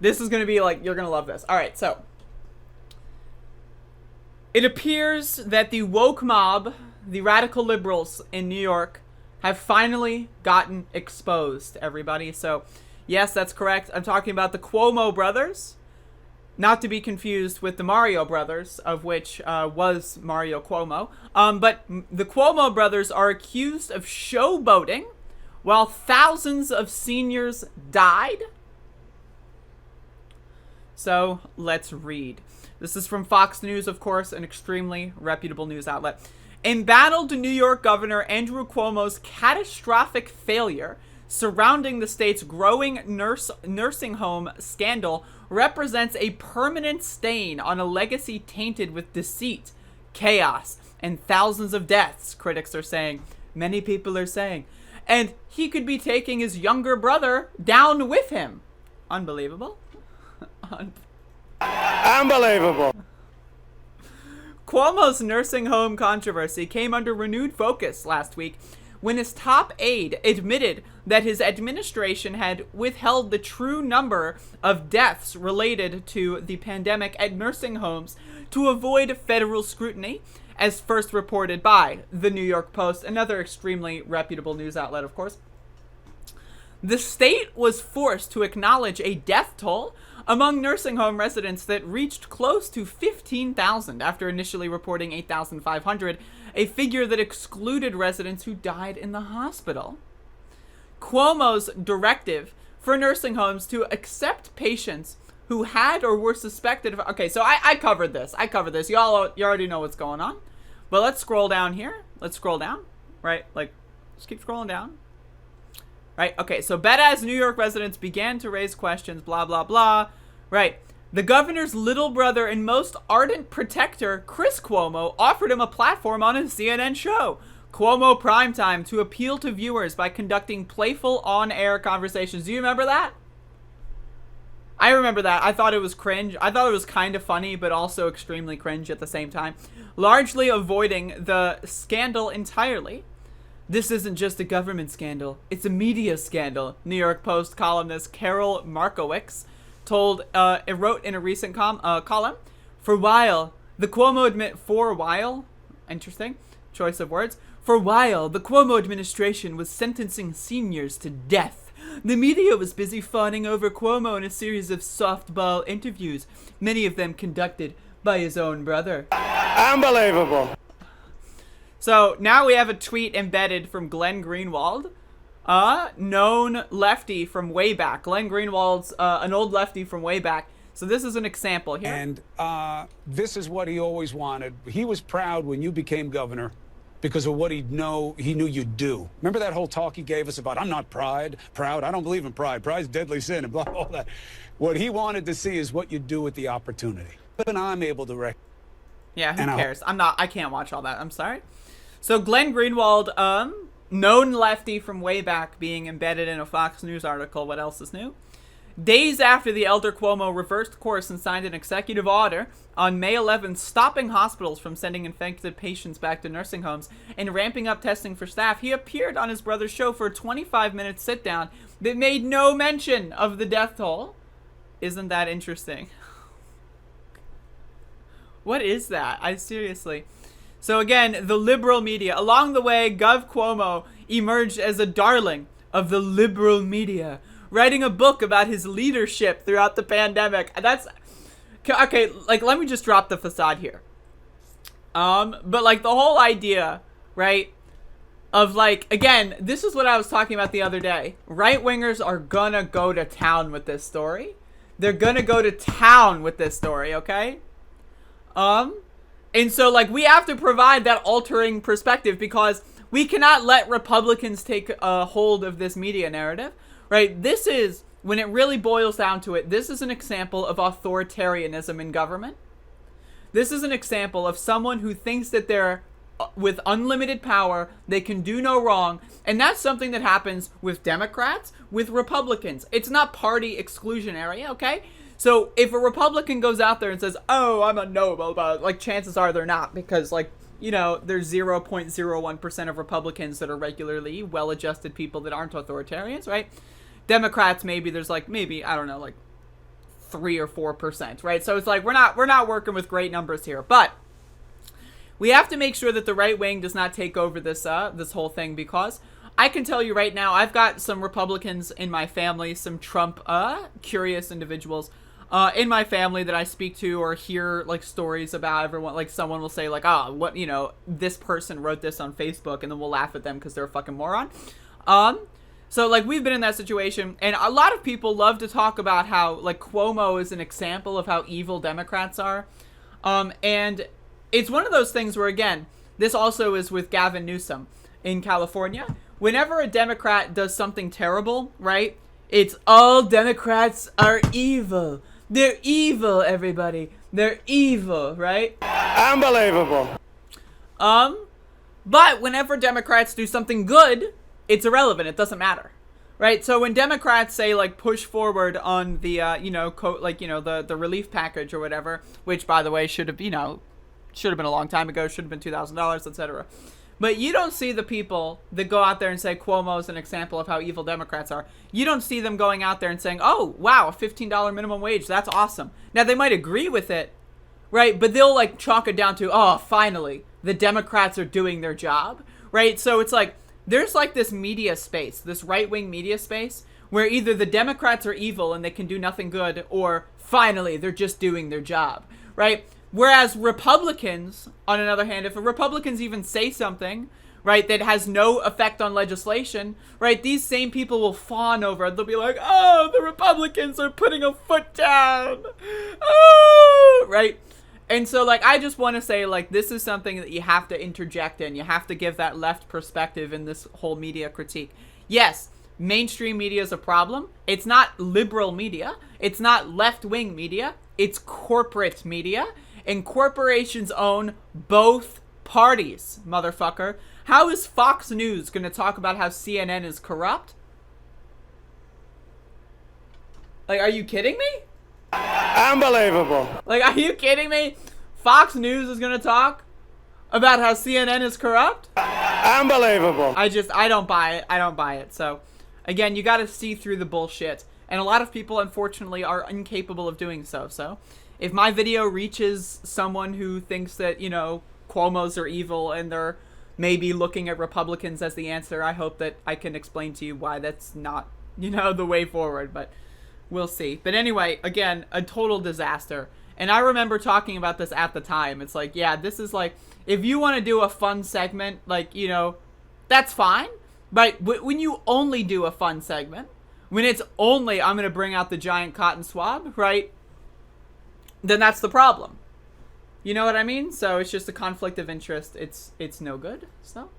This is going to be like, you're going to love this. All right, so it appears that the woke mob, the radical liberals in New York, have finally gotten exposed, everybody. So, yes, that's correct. I'm talking about the Cuomo brothers, not to be confused with the Mario brothers, of which was Mario Cuomo. But the Cuomo brothers are accused of showboating while thousands of seniors died. So, let's read. This is from Fox News, of course, an extremely reputable news outlet. Embattled New York Governor Andrew Cuomo's catastrophic failure surrounding the state's growing nursing home scandal represents a permanent stain on a legacy tainted with deceit, chaos, and thousands of deaths, critics are saying. Many people are saying. And he could be taking his younger brother down with him. Unbelievable. Unbelievable. Cuomo's nursing home controversy came under renewed focus last week when his top aide admitted that his administration had withheld the true number of deaths related to the pandemic at nursing homes to avoid federal scrutiny, as first reported by the New York Post, another extremely reputable news outlet, of course. The state was forced to acknowledge a death toll among nursing home residents that reached close to 15,000 after initially reporting 8,500, a figure that excluded residents who died in the hospital. Cuomo's directive for nursing homes to accept patients who had or were suspected of... Okay, so I covered this. You already know what's going on. But let's scroll down here. Let's scroll down. Right? Like, just keep scrolling down. Right, okay, so badass New York residents began to raise questions, blah, blah, blah. Right, the governor's little brother and most ardent protector, Chris Cuomo, offered him a platform on his CNN show, Cuomo Primetime, to appeal to viewers by conducting playful on-air conversations. Do you remember that? I remember that. I thought it was cringe. I thought it was kind of funny, but also extremely cringe at the same time. Largely avoiding the scandal entirely. This isn't just a government scandal, it's a media scandal, New York Post columnist Carol Markowicz wrote in a recent column. For a while, the Cuomo interesting choice of words. For a while, the Cuomo administration was sentencing seniors to death. The media was busy fawning over Cuomo in a series of softball interviews, many of them conducted by his own brother. Unbelievable. So now we have a tweet embedded from Glenn Greenwald, known lefty from way back. Glenn Greenwald's an old lefty from way back. So this is an example here. And this is what he always wanted. He was proud when you became governor because of what he knew you'd do. Remember that whole talk he gave us about, I'm not proud, I don't believe in pride, pride's deadly sin, and blah, all that. What he wanted to see is what you do with the opportunity. And I'm able to recognize. Yeah, who cares? I can't watch all that, I'm sorry. So Glenn Greenwald, known lefty from way back, being embedded in a Fox News article. What else is new? Days after the elder Cuomo reversed course and signed an executive order on May 11th stopping hospitals from sending infected patients back to nursing homes and ramping up testing for staff, he appeared on his brother's show for a 25-minute sit-down that made no mention of the death toll. Isn't that interesting? What is that? Seriously... So again, the liberal media. Along the way, Gov. Cuomo emerged as a darling of the liberal media, writing a book about his leadership throughout the pandemic. That's... Okay, like, let me just drop the facade here. But, like, the whole idea, right, of, like, again, this is what I was talking about the other day. Right-wingers are gonna go to town with this story. They're gonna go to town with this story, okay? And so, like, we have to provide that altering perspective because we cannot let Republicans take a hold of this media narrative, right? This is, when it really boils down to it, this is an example of authoritarianism in government. This is an example of someone who thinks that they're with unlimited power, they can do no wrong, and that's something that happens with Democrats, with Republicans. It's not party exclusionary, okay? So if a Republican goes out there and says, oh, I'm a no about, like, chances are they're not, because, like, you know, there's 0.01% of Republicans that are regularly well-adjusted people that aren't authoritarians, right? Democrats, maybe there's, like, maybe, I don't know, like 3 or 4%, right? So it's like we're not working with great numbers here, but we have to make sure that the right wing does not take over this whole thing, because I can tell you right now, I've got some Republicans in my family, some Trump curious individuals in my family that I speak to or hear like stories about. Everyone, like someone will say like, oh, what, you know, this person wrote this on Facebook, and then we'll laugh at them because they're a fucking moron. So like we've been in that situation, and a lot of people love to talk about how like Cuomo is an example of how evil Democrats are. And it's one of those things where, again, this also is with Gavin Newsom in California. Whenever a Democrat does something terrible, right? It's all Democrats are evil. They're evil, everybody. They're evil, right? Unbelievable. But whenever Democrats do something good, it's irrelevant. It doesn't matter, right? So when Democrats say like push forward on the the relief package or whatever, which by the way should have been a long time ago, should have been $2,000, etc. But you don't see the people that go out there and say Cuomo is an example of how evil Democrats are. You don't see them going out there and saying, oh, wow, a $15 minimum wage. That's awesome. Now, they might agree with it, right? But they'll like chalk it down to, oh, finally, the Democrats are doing their job, right? So it's like, there's like this media space, this right-wing media space, where either the Democrats are evil and they can do nothing good, or finally, they're just doing their job, right? Whereas Republicans, on another hand, if Republicans even say something, right, that has no effect on legislation, right, these same people will fawn over it. They'll be like, oh, the Republicans are putting a foot down. Oh, right? And so, like, I just want to say, like, this is something that you have to interject in. You have to give that left perspective in this whole media critique. Yes, mainstream media is a problem. It's not liberal media. It's not left-wing media. It's corporate media. And corporations own both parties, motherfucker. How is Fox News going to talk about how CNN is corrupt? Like, are you kidding me? Unbelievable. Like, are you kidding me? Fox News is going to talk about how CNN is corrupt? Unbelievable. I don't buy it. I don't buy it. So, again, you got to see through the bullshit. And a lot of people, unfortunately, are incapable of doing so. So, if my video reaches someone who thinks that, you know, Cuomo's are evil and they're maybe looking at Republicans as the answer, I hope that I can explain to you why that's not, you know, the way forward. But we'll see. But anyway, again, a total disaster. And I remember talking about this at the time. It's like, yeah, this is like, if you want to do a fun segment, like, you know, that's fine. But when you only do a fun segment, when it's only, I'm going to bring out the giant cotton swab, right? Then that's the problem. You know what I mean? So it's just a conflict of interest. It's no good. So